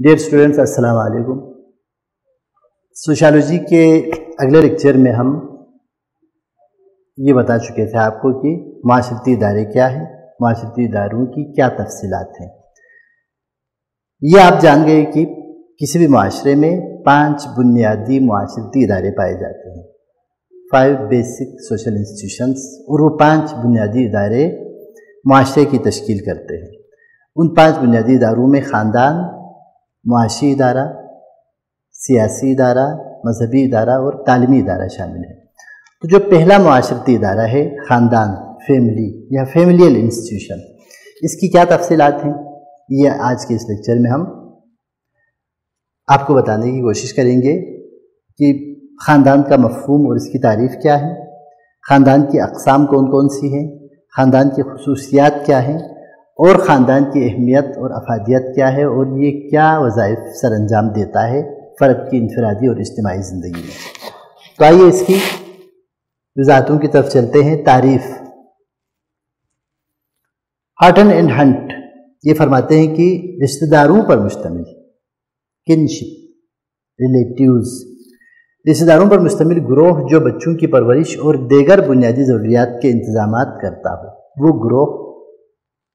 Dear students, السلام علیکم۔ Sociology کے اگلے لیکچر میں ہم یہ بتا چکے تھے آپ کو کہ معاشرتی ادارے کیا ہیں، معاشرتی اداروں کی کیا تفصیلات ہیں۔ یہ آپ جان گئے کہ کسی بھی معاشرے میں 5 بنیادی معاشرتی ادارے پائے جاتے ہیں، 5 بیسک سوشل انسٹیٹیوشنز، اور وہ 5 بنیادی ادارے معاشرے کی تشکیل کرتے ہیں۔ ان 5 بنیادی اداروں میں خاندان، معاشی ادارہ، سیاسی ادارہ، مذہبی ادارہ اور تعلیمی ادارہ شامل ہے۔ تو جو پہلا معاشرتی ادارہ ہے خاندان، فیملی یا فیملیل انسٹیٹیوشن، اس کی کیا تفصیلات ہیں، یہ آج کے اس لیکچر میں ہم آپ کو بتانے کی کوشش کریں گے کہ خاندان کا مفہوم اور اس کی تعریف کیا ہے، خاندان کی اقسام کون کون سی ہیں، خاندان کی خصوصیات کیا ہیں، اور خاندان کی اہمیت اور افادیت کیا ہے، اور یہ کیا وظائف سر انجام دیتا ہے فرد کی انفرادی اور اجتماعی زندگی میں۔ تو آئیے اس کی وضاحتوں کی طرف چلتے ہیں۔ تعریف: ہارٹن اینڈ ہنٹ یہ فرماتے ہیں کہ رشتہ داروں پر مشتمل، کنشپ، ریلیٹیوز، رشتہ داروں پر مشتمل گروہ جو بچوں کی پرورش اور دیگر بنیادی ضروریات کے انتظامات کرتا ہو، وہ گروہ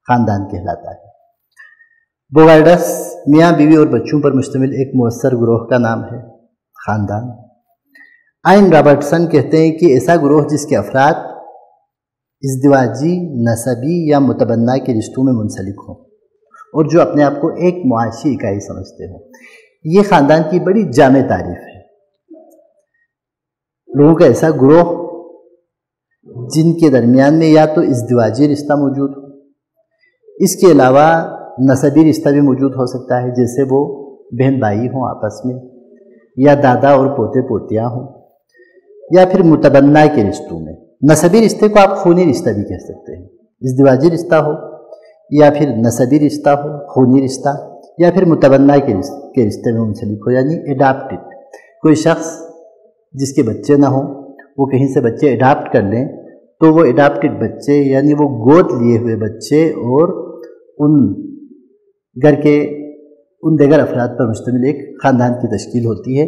خاندان کہلاتا ہے۔ بوگارڈس میاں بیوی اور بچوں پر مشتمل ایک مؤثر گروہ کا نام ہے خاندان۔ آئن رابرٹسن کہتے ہیں کہ ایسا گروہ جس کے افراد ازدواجی، نسبی یا متبنہ کے رشتوں میں منسلک ہوں اور جو اپنے آپ کو ایک معاشی اکائی سمجھتے ہوں، یہ خاندان کی بڑی جامع تعریف ہے۔ لوگوں کا ایسا گروہ جن کے درمیان میں یا تو ازدواجی رشتہ موجود ہو، اس کے علاوہ نسبی رشتہ بھی موجود ہو سکتا ہے، جیسے وہ بہن بھائی ہوں آپس میں، یا دادا اور پوتے پوتیاں ہوں، یا پھر متبنہ کے رشتوں میں۔ نسبی رشتے کو آپ خونی رشتہ بھی کہہ سکتے ہیں۔ ازدواجی رشتہ ہو یا پھر نسبی رشتہ ہو، خونی رشتہ، یا پھر متبنہ کے رشتے میں منسلک ہو، یعنی اڈاپٹڈ۔ کوئی شخص جس کے بچے نہ ہوں، وہ کہیں سے بچے اڈاپٹ کر لیں، تو وہ اڈاپٹڈ بچے یعنی وہ گود لیے ہوئے بچے اور ان گھر کے ان دیگر افراد پر مشتمل ایک خاندان کی تشکیل ہوتی ہے،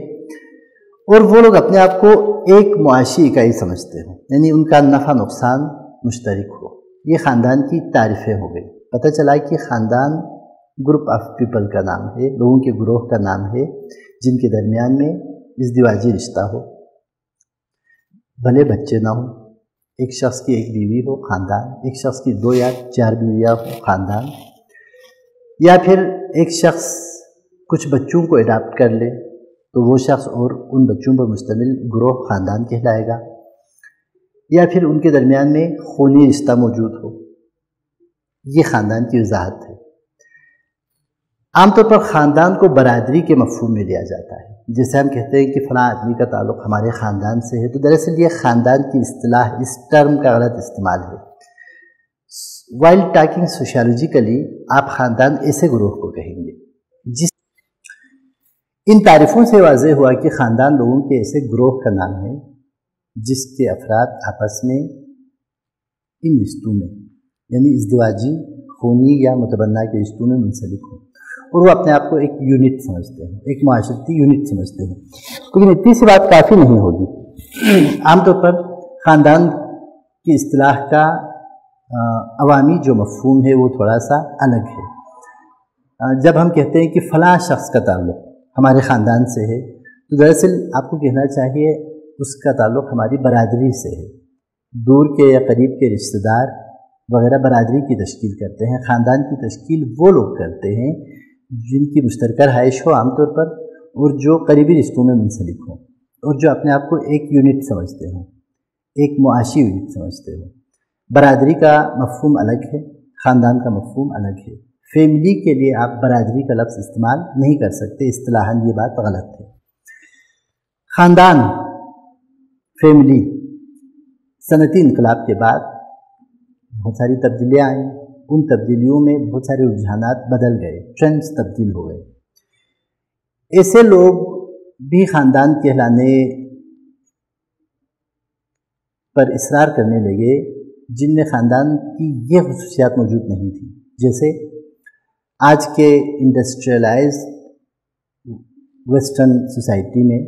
اور وہ لوگ اپنے آپ کو ایک معاشی اکائی سمجھتے ہوں، یعنی ان کا نفع نقصان مشترک ہو۔ یہ خاندان کی تعریفیں ہو گئی۔ پتہ چلا کہ خاندان گروپ آف پیپل کا نام ہے، لوگوں کے گروہ کا نام ہے جن کے درمیان میں ازدواجی رشتہ ہو، بھلے بچے نہ ہوں، ایک شخص کی ایک بیوی ہو، خاندان، ایک شخص کی 2 یا 4 بیویاں ہو، خاندان، یا پھر ایک شخص کچھ بچوں کو اڈاپٹ کر لے تو وہ شخص اور ان بچوں پر مشتمل گروہ خاندان کہلائے گا، یا پھر ان کے درمیان میں خونی رشتہ موجود ہو۔ یہ خاندان کی وضاحت ہے۔ عام طور پر خاندان کو برادری کے مفہوم میں لیا جاتا ہے۔ جیسے ہم کہتے ہیں کہ فلاں آدمی کا تعلق ہمارے خاندان سے ہے، تو دراصل یہ خاندان کی اصطلاح، اس ٹرم کا غلط استعمال ہے۔ وائل ٹاکنگ سوشیالوجیکلی آپ خاندان ایسے گروہ کو کہیں گے جس ان تعریفوں سے واضح ہوا کہ خاندان لوگوں کے ایسے گروہ کا نام ہے جس کے افراد آپس میں ان رشتوں میں یعنی ازدواجی، خونی یا متبنہ کے رشتوں میں منسلک ہوں، اور وہ اپنے آپ کو ایک یونٹ سمجھتے ہیں، ایک معاشرتی یونٹ سمجھتے ہیں۔ لیکن اتنی سی بات کافی نہیں ہوگی۔ عام طور پر خاندان کی اصطلاح کا عوامی جو مفہوم ہے وہ تھوڑا سا الگ ہے۔ جب ہم کہتے ہیں کہ فلاں شخص کا تعلق ہمارے خاندان سے ہے، تو دراصل آپ کو کہنا چاہیے اس کا تعلق ہماری برادری سے ہے۔ دور کے یا قریب کے رشتہ دار وغیرہ برادری کی تشکیل کرتے ہیں۔ خاندان کی تشکیل وہ لوگ کرتے ہیں جن کی مشترکہ رہائش ہو عام طور پر، اور جو قریبی رشتوں میں منسلک ہوں، اور جو اپنے آپ کو ایک یونٹ سمجھتے ہوں، ایک معاشی یونٹ سمجھتے ہوں۔ برادری کا مفہوم الگ ہے، خاندان کا مفہوم الگ ہے۔ فیملی کے لیے آپ برادری کا لفظ استعمال نہیں کر سکتے، اصطلاحاً یہ بات غلط ہے۔ خاندان، فیملی، صنعتی انقلاب کے بعد بہت ساری تبدیلیاں آئیں۔ ان تبدیلیوں میں بہت سارے رجحانات بدل گئے، ٹرینڈز تبدیل ہو گئے۔ ایسے لوگ بھی خاندان کہلانے پر اصرار کرنے لگے جن میں خاندان کی یہ خصوصیات موجود نہیں تھیں، جیسے آج کے انڈسٹریلائز ویسٹرن سوسائٹی میں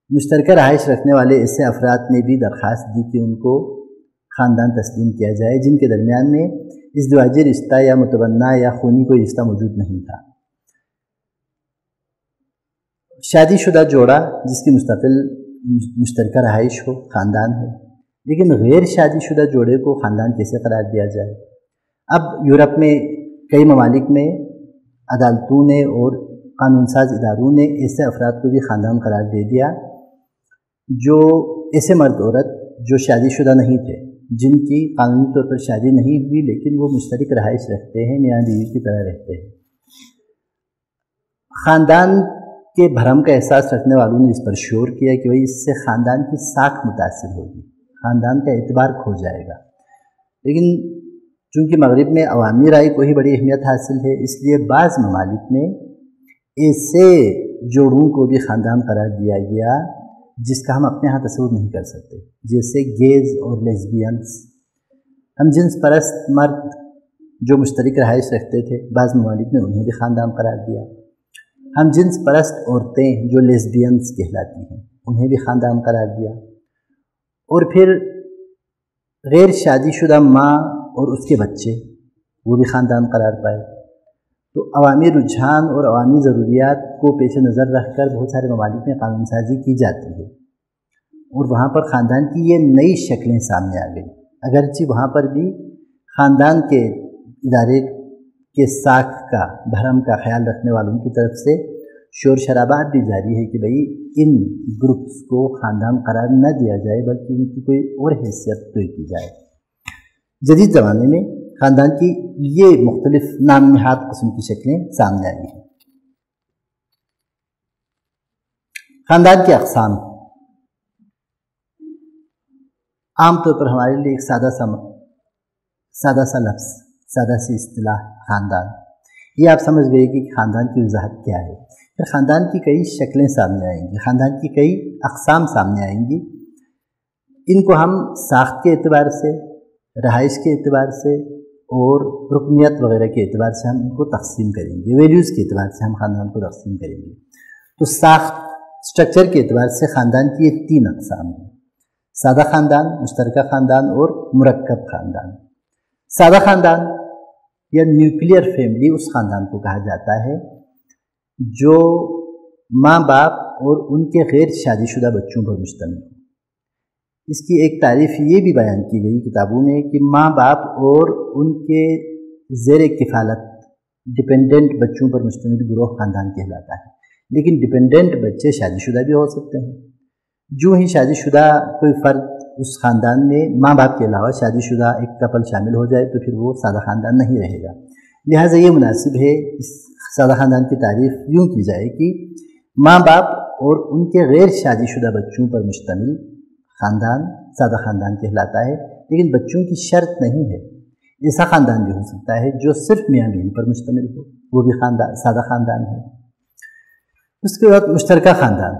مشترکہ رہائش رکھنے والے ایسے افراد نے بھی درخواست دی کہ ان کو خاندان تسلیم کیا جائے جن کے درمیان میں ازدواجی رشتہ یا متبنہ یا خونی کوئی رشتہ موجود نہیں تھا۔ شادی شدہ جوڑا جس کی مستقل مشترکہ رہائش ہو خاندان ہے، لیکن غیر شادی شدہ جوڑے کو خاندان کیسے قرار دیا جائے؟ اب یورپ میں کئی ممالک میں عدالتوں نے اور قانون ساز اداروں نے ایسے افراد کو بھی خاندان قرار دے دیا جو ایسے مرد عورت جو شادی شدہ نہیں تھے، جن کی قانونی طور پر شادی نہیں ہوئی لیکن وہ مشترک رہائش رکھتے ہیں، میاں بیوی کی طرح رہتے ہیں۔ خاندان کے بھرم کا احساس رکھنے والوں نے اس پر شور کیا کہ بھئی اس سے خاندان کی ساکھ متاثر ہوگی، خاندان کا اعتبار کھو جائے گا۔ لیکن چونکہ مغرب میں عوامی رائے کو ہی بڑی اہمیت حاصل ہے، اس لیے بعض ممالک میں ایسے جوڑوں کو بھی خاندان قرار دیا گیا جس کا ہم اپنے ہاں تصور نہیں کر سکتے، جیسے گیز اور لیزبینس۔ ہم جنس پرست مرد جو مشترک رہائش رکھتے تھے، بعض ممالک میں انہیں بھی خاندان قرار دیا۔ ہم جنس پرست عورتیں جو لیزبینس کہلاتی ہیں، انہیں بھی خاندان قرار دیا۔ اور پھر غیر شادی شدہ ماں اور اس کے بچے، وہ بھی خاندان قرار پائے۔ تو عوامی رجحان اور عوامی ضروریات کو پیش نظر رکھ کر بہت سارے ممالک میں قانون سازی کی جاتی ہے، اور وہاں پر خاندان کی یہ نئی شکلیں سامنے آ گئی، اگرچہ وہاں پر بھی خاندان کے ادارے کے ساکھ کا بھرم کا خیال رکھنے والوں کی طرف سے شور شرابات بھی جاری ہے کہ بھئی ان گروپس کو خاندان قرار نہ دیا جائے بلکہ ان کی کوئی اور حیثیت طے کی جائے۔ جدید زمانے میں خاندان کی یہ مختلف نام نہاد قسم کی شکلیں سامنے آئی ہیں۔ خاندان کی اقسام عام طور پر ہمارے لیے ایک سادہ سا لفظ، سادہ سی اصطلاح خاندان، یہ آپ سمجھ گئے کہ خاندان کی وضاحت کیا ہے۔ پھر خاندان کی کئی شکلیں سامنے آئیں گی، خاندان کی کئی اقسام سامنے آئیں گی۔ ان کو ہم ساخت کے اعتبار سے، رہائش کے اعتبار سے اور رکنیت وغیرہ کے اعتبار سے ہم ان کو تقسیم کریں گے، ویلیوز کے اعتبار سے ہم خاندان کو تقسیم کریں گے۔ تو ساخت اسٹرکچر کے اعتبار سے خاندان کی یہ 3 اقسام ہیں: سادہ خاندان، مشترکہ خاندان اور مرکب خاندان۔ سادہ خاندان یا نیوکلیئر فیملی اس خاندان کو کہا جاتا ہے جو ماں باپ اور ان کے غیر شادی شدہ بچوں پر مشتمل ہو۔ اس کی ایک تعریف یہ بھی بیان کی گئی کتابوں میں کہ ماں باپ اور ان کے زیر کفالت ڈپینڈنٹ بچوں پر مشتمل گروہ خاندان کہلاتا ہے۔ لیکن ڈپینڈنٹ بچے شادی شدہ بھی ہو سکتے ہیں۔ جو ہی شادی شدہ کوئی فرد اس خاندان میں ماں باپ کے علاوہ شادی شدہ ایک کپل شامل ہو جائے تو پھر وہ سادہ خاندان نہیں رہے گا۔ لہٰذا یہ مناسب ہے اس سادہ خاندان کی تعریف یوں کی جائے کہ ماں باپ اور ان کے غیر شادی شدہ بچوں پر مشتمل خاندان سادہ خاندان کہلاتا ہے، لیکن بچوں کی شرط نہیں ہے۔ ایسا خاندان بھی ہو سکتا ہے جو صرف میاں بیوی پر مشتمل ہو، وہ بھی سادہ خاندان ہے۔ اس کے بعد مشترکہ خاندان۔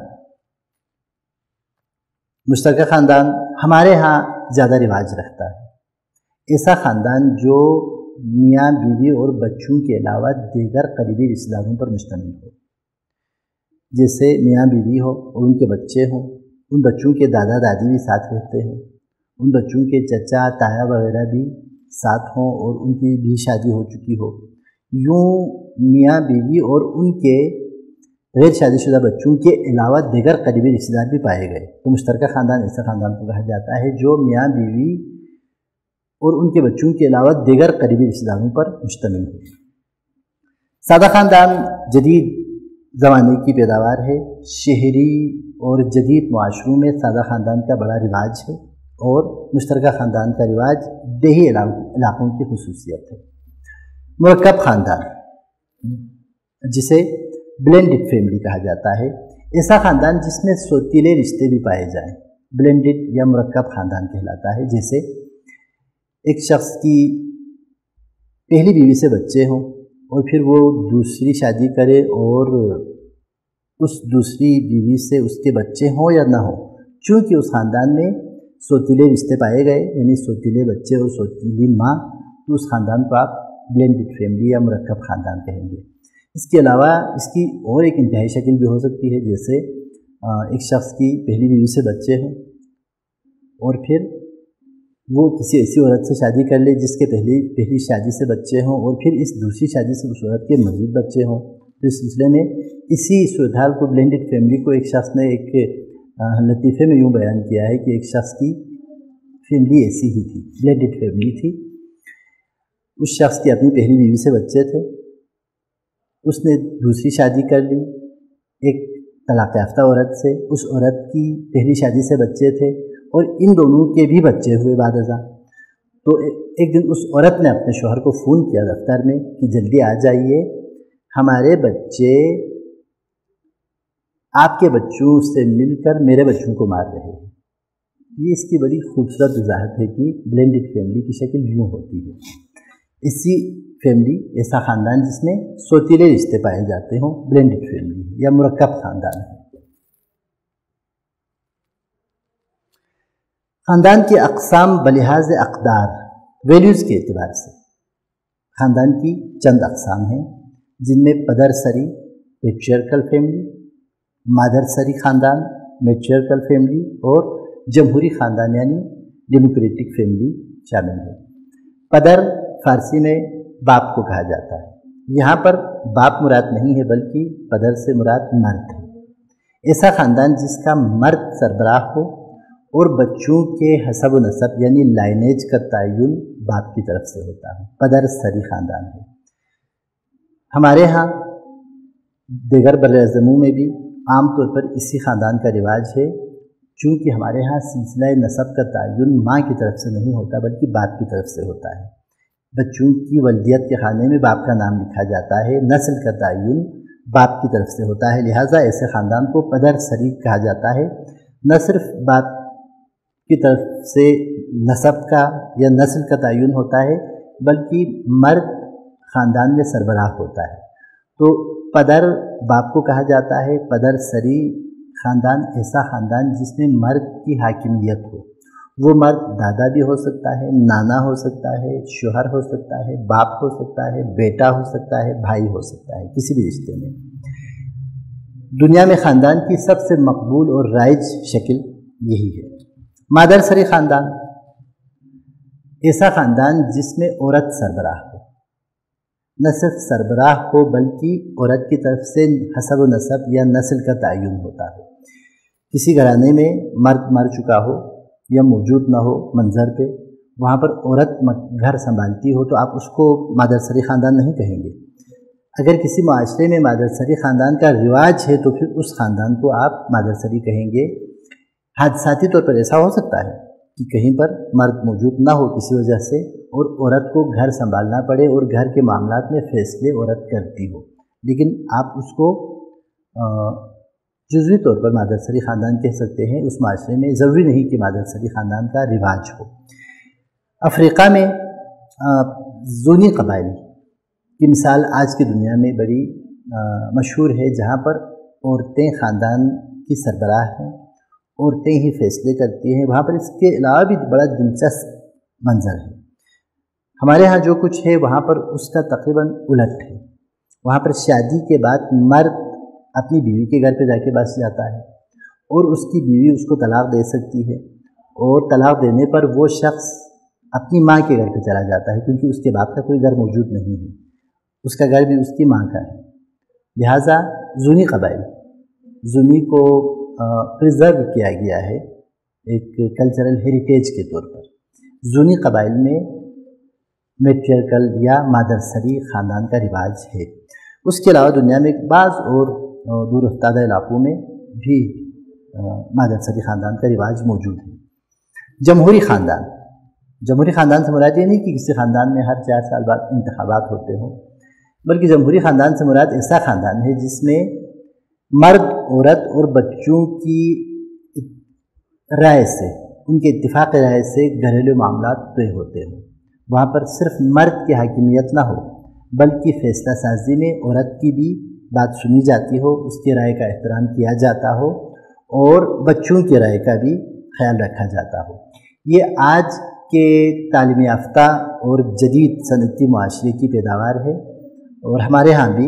مشترکہ خاندان ہمارے ہاں زیادہ رواج رکھتا ہے۔ ایسا خاندان جو میاں بیوی اور بچوں کے علاوہ دیگر قریبی رشتہ داروں پر مشتمل ہو، جیسے میاں بیوی ہو اور ان کے بچے ہوں، ان بچوں کے دادا دادی بھی ساتھ رہتے ہوں، ان بچوں کے چچا تایا وغیرہ بھی ساتھ ہوں اور ان کی بھی شادی ہو چکی ہو۔ یوں میاں بیوی اور ان کے غیر شادی شدہ بچوں کے علاوہ دیگر قریبی رشتہ دار بھی پائے گئے تو مشترکہ خاندان ایسے خاندان کو کہا جاتا ہے جو میاں بیوی اور ان کے بچوں کے علاوہ دیگر قریبی رشتہ داروں پر مشتمل ہو۔ سادہ خاندان جدید زمانے کی پیداوار ہے۔ شہری اور جدید معاشروں میں سادہ خاندان کا بڑا رواج ہے اور مشترکہ خاندان کا رواج دیہی علاقوں کی خصوصیت ہے۔ مرکب خاندان، جسے بلینڈڈ فیملی کہا جاتا ہے، ایسا خاندان جس میں سوتیلے رشتے بھی پائے جائیں، بلینڈڈ یا مرکب خاندان کہلاتا ہے۔ جیسے ایک شخص کی پہلی بیوی سے بچے ہوں اور پھر وہ دوسری شادی کرے اور اس دوسری بیوی سے اس کے بچے ہوں یا نہ ہوں، چونکہ اس خاندان میں سوتیلے رشتے پائے گئے، یعنی سوتیلے بچے اور سوتیلی ماں، تو اس خاندان کو آپ بلینڈڈ فیملی یا مرکب خاندان کہیں گے۔ اس کے علاوہ اس کی اور ایک انتہائی شکل بھی ہو سکتی ہے، جیسے ایک شخص کی پہلی بیوی سے بچے ہوں اور پھر وہ کسی ایسی عورت سے شادی کر لے جس کے پہلی شادی سے بچے ہوں، اور پھر اس دوسری شادی سے اس عورت کے مزید بچے ہوں۔ تو اس سلسلے میں اسی صورتحال کو بلینڈڈ فیملی کو ایک شخص نے ایک لطیفے میں یوں بیان کیا ہے کہ ایک شخص کی فیملی ایسی ہی تھی، بلینڈڈ فیملی تھی۔ اس شخص کی اپنی پہلی بیوی سے بچے تھے، اس نے دوسری شادی کر لی ایک طلاق یافتہ عورت سے، اس عورت کی پہلی شادی سے بچے تھے اور ان دونوں کے بھی بچے ہوئے بعد ازاں۔ تو ایک دن اس عورت نے اپنے شوہر کو فون کیا دفتر میں کہ جلدی آ جائیے، ہمارے بچے آپ کے بچوں سے مل کر میرے بچوں کو مار رہے ہیں۔ یہ اس کی بڑی خوبصورت وضاحت ہے کہ بلینڈڈ فیملی کی شکل یوں ہوتی ہے۔ اسی فیملی، ایسا خاندان جس میں سوتیلے رشتے پائے جاتے ہوں، بلینڈڈ فیملی یا مرکب خاندان ہے۔ خاندان کی اقسام بلحاظ اقدار، ویلیوز کے اعتبار سے خاندان کی چند اقسام ہیں، جن میں پدر سری پیٹریارکل فیملی، مادر سری خاندان میٹریارکل فیملی اور جمہوری خاندان یعنی ڈیموکریٹک فیملی شامل ہے۔ پدر فارسی میں باپ کو کہا جاتا ہے، یہاں پر باپ مراد نہیں ہے بلکہ پدر سے مراد مرد ہے۔ ایسا خاندان جس کا مرد سربراہ ہو اور بچوں کے حسب و نسب یعنی لائنیج کا تعین باپ کی طرف سے ہوتا ہے، پدر سری خاندان ہے۔ ہمارے ہاں دیگر براعظموں میں بھی عام طور پر اسی خاندان کا رواج ہے، چونکہ ہمارے ہاں سلسلہ نسب کا تعین ماں کی طرف سے نہیں ہوتا بلکہ باپ کی طرف سے ہوتا ہے۔ بچوں کی ولدیت کے خانے میں باپ کا نام لکھا جاتا ہے، نسل کا تعین باپ کی طرف سے ہوتا ہے، لہٰذا ایسے خاندان کو پدر سری کہا جاتا ہے۔ نہ صرف باپ کی طرف سے نسب کا یا نسل کا تعین ہوتا ہے بلکہ مرد خاندان میں سربراہ ہوتا ہے۔ تو پدر باپ کو کہا جاتا ہے، پدر سری خاندان ایسا خاندان جس میں مرد کی حاکمیت ہو۔ وہ مرد دادا بھی ہو سکتا ہے، نانا ہو سکتا ہے، شوہر ہو سکتا ہے، باپ ہو سکتا ہے، بیٹا ہو سکتا ہے، بھائی ہو سکتا ہے، کسی بھی رشتے میں۔ دنیا میں خاندان کی سب سے مقبول اور رائج شکل یہی ہے۔ مادر سری خاندان ایسا خاندان جس میں عورت سربراہ ہو، نہ صرف سربراہ ہو بلکہ عورت کی طرف سے حسب و نسب یا نسل کا تعین ہوتا ہے۔ کسی گھرانے میں مرد مر چکا ہو یا موجود نہ ہو منظر پہ، وہاں پر عورت گھر سنبھالتی ہو تو آپ اس کو مادر سری خاندان نہیں کہیں گے۔ اگر کسی معاشرے میں مادر سری خاندان کا رواج ہے تو پھر اس خاندان کو آپ مادر سری کہیں گے۔ حادثاتی طور پر ایسا ہو سکتا ہے کہ کہیں پر مرد موجود نہ ہو کسی وجہ سے اور عورت کو گھر سنبھالنا پڑے اور گھر کے معاملات میں فیصلے عورت کرتی ہو، لیکن آپ اس کو جزوی طور پر مادر سری خاندان کہہ سکتے ہیں۔ اس معاشرے میں ضروری نہیں کہ مادر سری خاندان کا رواج ہو۔ افریقہ میں زونی قبائل کی مثال آج کی دنیا میں بڑی مشہور ہے، جہاں پر عورتیں خاندان کی سربراہ ہیں، عورتیں ہی فیصلے کرتی ہیں۔ وہاں پر اس کے علاوہ بھی بڑا دلچسپ منظر ہے۔ ہمارے ہاں جو کچھ ہے وہاں پر اس کا تقریباً الٹ ہے۔ وہاں پر شادی کے بعد مرد اپنی بیوی کے گھر پہ جا کے بس جاتا ہے اور اس کی بیوی اس کو طلاق دے سکتی ہے، اور طلاق دینے پر وہ شخص اپنی ماں کے گھر پہ چلا جاتا ہے کیونکہ اس کے باپ کا کوئی گھر موجود نہیں ہے، اس کا گھر بھی اس کی ماں کا ہے۔ لہٰذا زونی قبائل، زونی کو پریزرو کیا گیا ہے ایک کلچرل ہیریٹیج کے طور پر۔ زونی قبائل میں میٹریارکل یا مادر سری خاندان کا رواج ہے۔ اس کے علاوہ دنیا میں بعض اور دور افتادہ علاقوں میں بھی مادر سری خاندان کا رواج موجود ہے۔ جمہوری خاندان، جمہوری خاندان سے مراد یہ نہیں کہ کسی خاندان میں ہر 4 سال بعد انتخابات ہوتے ہوں، بلکہ جمہوری خاندان سے مراد ایسا خاندان ہے جس میں مرد، عورت اور بچوں کی رائے سے، ان کے اتفاق رائے سے گھریلو معاملات طے ہوتے ہوں۔ وہاں پر صرف مرد کی حاکمیت نہ ہو بلکہ فیصلہ سازی میں عورت کی بھی بات سنی جاتی ہو، اس کی رائے کا احترام کیا جاتا ہو اور بچوں کی رائے کا بھی خیال رکھا جاتا ہو۔ یہ آج کے تعلیم یافتہ اور جدید صنعتی معاشرے کی پیداوار ہے، اور ہمارے ہاں بھی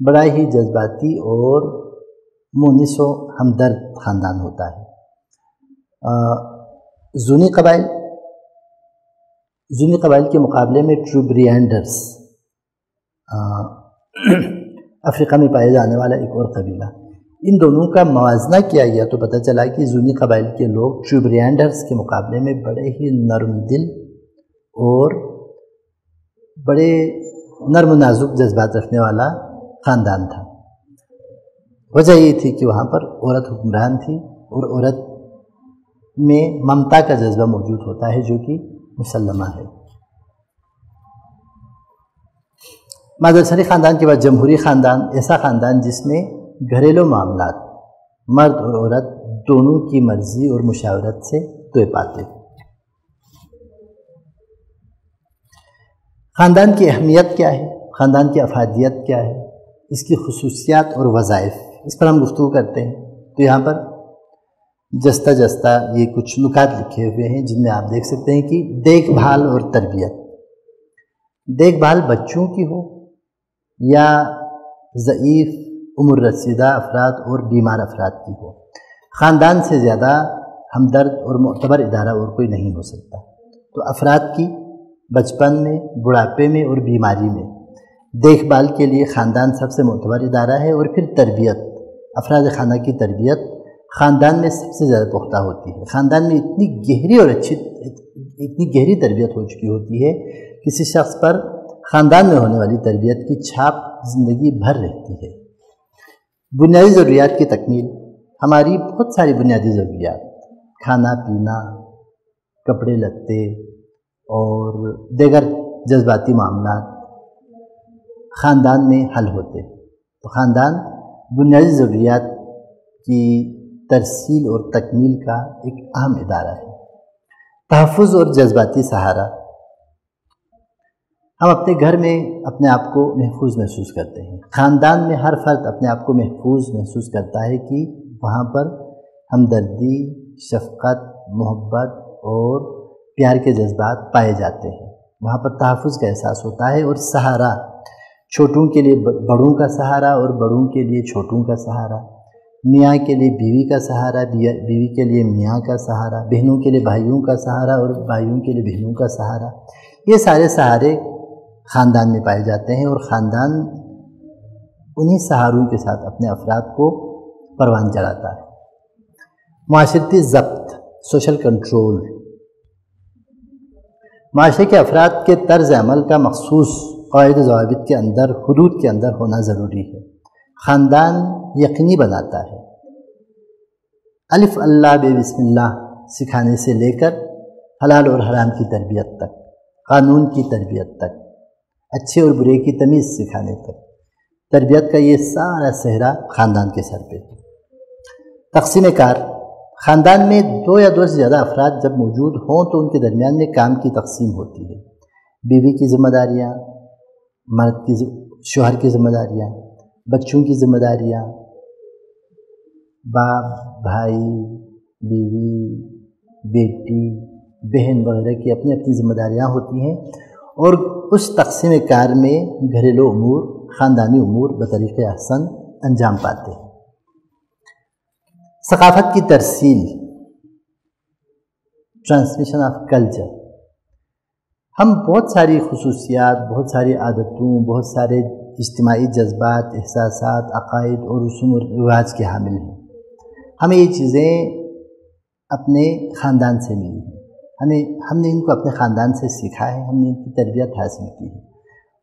بڑا ہی جذباتی اور مونس و ہمدرد خاندان ہوتا ہے۔ زونی قبائل کے مقابلے میں ٹروبریانڈرز افریقہ میں پائے جانے والا ایک اور قبیلہ، ان دونوں کا موازنہ کیا گیا تو پتہ چلا کہ زونی قبائل کے لوگ ٹروبریانڈرز کے مقابلے میں بڑے ہی نرم دل اور بڑے نرم و نازک جذبات رکھنے والا خاندان تھا۔ وجہ یہ تھی کہ وہاں پر عورت حکمران تھی اور عورت میں ممتا کا جذبہ موجود ہوتا ہے جو کہ مسلمہ ہے۔ مادرسری خاندان کے بعد جمہوری خاندان، ایسا خاندان جس میں گھریلو معاملات مرد اور عورت دونوں کی مرضی اور مشاورت سے طے پاتے۔ خاندان کی اہمیت کیا ہے، خاندان کی افادیت کیا ہے، اس کی خصوصیات اور وظائف، اس پر ہم گفتگو کرتے ہیں۔ تو یہاں پر جستہ یہ کچھ نکات لکھے ہوئے ہیں جن میں آپ دیکھ سکتے ہیں کہ دیکھ بھال اور تربیت، دیکھ بھال بچوں کی ہو یا ضعیف عمر رسیدہ افراد اور بیمار افراد کی ہو، خاندان سے زیادہ ہمدرد اور معتبر ادارہ اور کوئی نہیں ہو سکتا۔ تو افراد کی بچپن میں، بڑھاپے میں اور بیماری میں دیکھ بھال کے لیے خاندان سب سے معتبر ادارہ ہے، اور پھر تربیت، افراد خانہ کی تربیت خاندان میں سب سے زیادہ پختہ ہوتی ہے۔ خاندان میں اتنی گہری تربیت ہو چکی ہوتی ہے، کسی شخص پر خاندان میں ہونے والی تربیت کی چھاپ زندگی بھر رہتی ہے۔ بنیادی ضروریات کی تکمیل، ہماری بہت ساری بنیادی ضروریات، کھانا پینا، کپڑے لتے اور دیگر جذباتی معاملات خاندان میں حل ہوتے ہیں۔ تو خاندان بنیادی ضروریات کی ترسیل اور تکمیل کا ایک اہم ادارہ ہے۔ تحفظ اور جذباتی سہارا، ہم اپنے گھر میں اپنے آپ کو محفوظ محسوس کرتے ہیں، خاندان میں ہر فرد اپنے آپ کو محفوظ محسوس کرتا ہے کہ وہاں پر ہمدردی، شفقت، محبت اور پیار کے جذبات پائے جاتے ہیں، وہاں پر تحفظ کا احساس ہوتا ہے۔ اور سہارا، چھوٹوں کے لیے بڑوں کا سہارا اور بڑوں کے لیے چھوٹوں کا سہارا، میاں کے لیے بیوی کا سہارا، بیوی کے لیے میاں کا سہارا، بہنوں کے لیے بھائیوں کا سہارا اور بھائیوں کے لیے بہنوں کا سہارا، یہ سارے سہارے خاندان میں پائے جاتے ہیں، اور خاندان انہی سہاروں کے ساتھ اپنے افراد کو پروان چڑھاتا ہے۔ معاشرتی ضبط، سوشل کنٹرول، معاشرے کے افراد کے طرز عمل کا مخصوص قواعد و ضوابط کے اندر، حدود کے اندر ہونا ضروری ہے۔ خاندان یقینی بناتا ہے الف اللہ بے بسم اللہ سکھانے سے لے کر حلال اور حرام کی تربیت تک، قانون کی تربیت تک، اچھے اور برے کی تمیز سکھانے تک، تربیت کا یہ سارا صحرا خاندان کے سر پہ ہے۔ تقسیم کار، خاندان میں دو یا دو سے زیادہ افراد جب موجود ہوں تو ان کے درمیان میں کام کی تقسیم ہوتی ہے۔ بیوی کی ذمہ داریاں، شوہر کی ذمہ داریاں، بچوں کی ذمہ داریاں، باپ، بھائی، بیوی، بیٹی، بہن وغیرہ کی اپنی اپنی ذمہ داریاں ہوتی ہیں، اور اس تقسیم کار میں گھریلو امور، خاندانی امور بطریق احسن انجام پاتے ہیں۔ ثقافت کی ترسیل، ٹرانسمیشن آف کلچر، ہم بہت ساری خصوصیات، بہت ساری عادتوں، بہت سارے اجتماعی جذبات، احساسات، عقائد اور رسوم و رواج کے حامل ہیں۔ ہمیں یہ چیزیں اپنے خاندان سے ملی ہیں، ہم نے ان کو اپنے خاندان سے سیکھا ہے، ہم نے ان کی تربیت حاصل کی ہے۔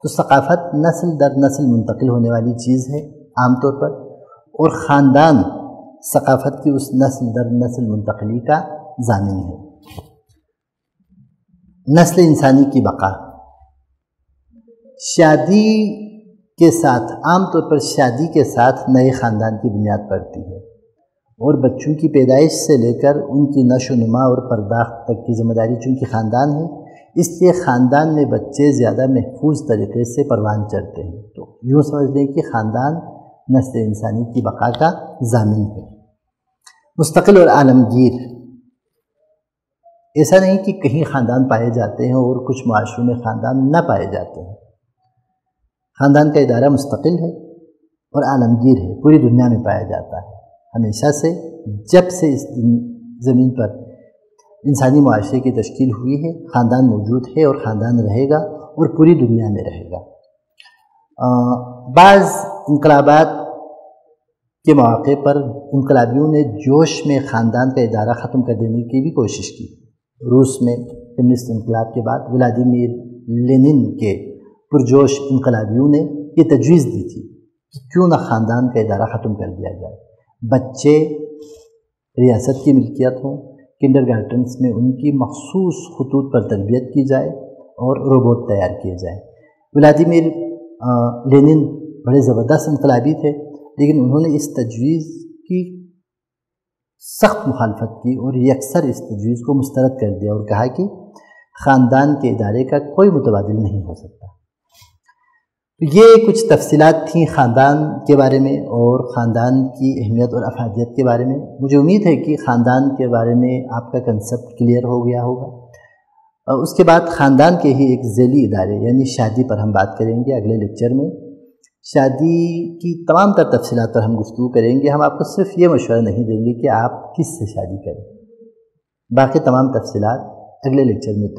تو ثقافت نسل در نسل منتقل ہونے والی چیز ہے عام طور پر، اور خاندان ثقافت کی اس نسل در نسل منتقلی کا ضامن ہے۔ نسل انسانی کی بقا، شادی کے ساتھ، عام طور پر شادی کے ساتھ نئے خاندان کی بنیاد پڑتی ہے، اور بچوں کی پیدائش سے لے کر ان کی نشو و نما اور پرداخت تک کی ذمہ داری چونکہ خاندان ہے، اس لیے خاندان میں بچے زیادہ محفوظ طریقے سے پروان چڑھتے ہیں۔ تو یوں سمجھ لیں کہ خاندان نسل انسانی کی بقا کا ضامن ہے۔ مستقل اور عالمگیر، ایسا نہیں کہ کہیں خاندان پائے جاتے ہیں اور کچھ معاشروں میں خاندان نہ پائے جاتے ہیں۔ خاندان کا ادارہ مستقل ہے، اور عالمگیر ہے، پوری دنیا میں پایا جاتا ہے۔ ہمیشہ سے جب سے اس زمین پر انسانی معاشرے کی تشکیل ہوئی ہے، خاندان موجود ہے اور خاندان رہے گا اور پوری دنیا میں رہے گا۔ بعض انقلابات کے مواقع پر انقلابیوں نے جوش میں خاندان کا ادارہ ختم کر دینے کی بھی کوشش کی۔ روس میں کمیونسٹ انقلاب کے بعد ولادیمیر لینن کے پرجوش انقلابیوں نے یہ تجویز دی تھی کہ کیوں نہ خاندان کا ادارہ ختم کر دیا جائے، بچے ریاست کی ملکیت ہوں، کنڈر گارٹنس میں ان کی مخصوص خطوط پر تربیت کی جائے اور روبوٹ تیار کیے جائیں۔ ولادیمیر لینن بڑے زبردست انقلابی تھے، لیکن انہوں نے اس تجویز کی سخت مخالفت کی اور یکسر اس تجویز کو مسترد کر دیا اور کہا کہ خاندان کے ادارے کا کوئی متبادل نہیں ہو سکتا۔ تو یہ کچھ تفصیلات تھیں خاندان کے بارے میں اور خاندان کی اہمیت اور افادیت کے بارے میں۔ مجھے امید ہے کہ خاندان کے بارے میں آپ کا کنسپٹ کلیئر ہو گیا ہوگا۔ اور اس کے بعد خاندان کے ہی ایک ذیلی ادارے یعنی شادی پر ہم بات کریں گے اگلے لیکچر میں۔ شادی کی تمام تر تفصیلات پر ہم گفتگو کریں گے۔ ہم آپ کو صرف یہ مشورہ نہیں دیں گے کہ آپ کس سے شادی کریں، باقی تمام تفصیلات اگلے لیکچر میں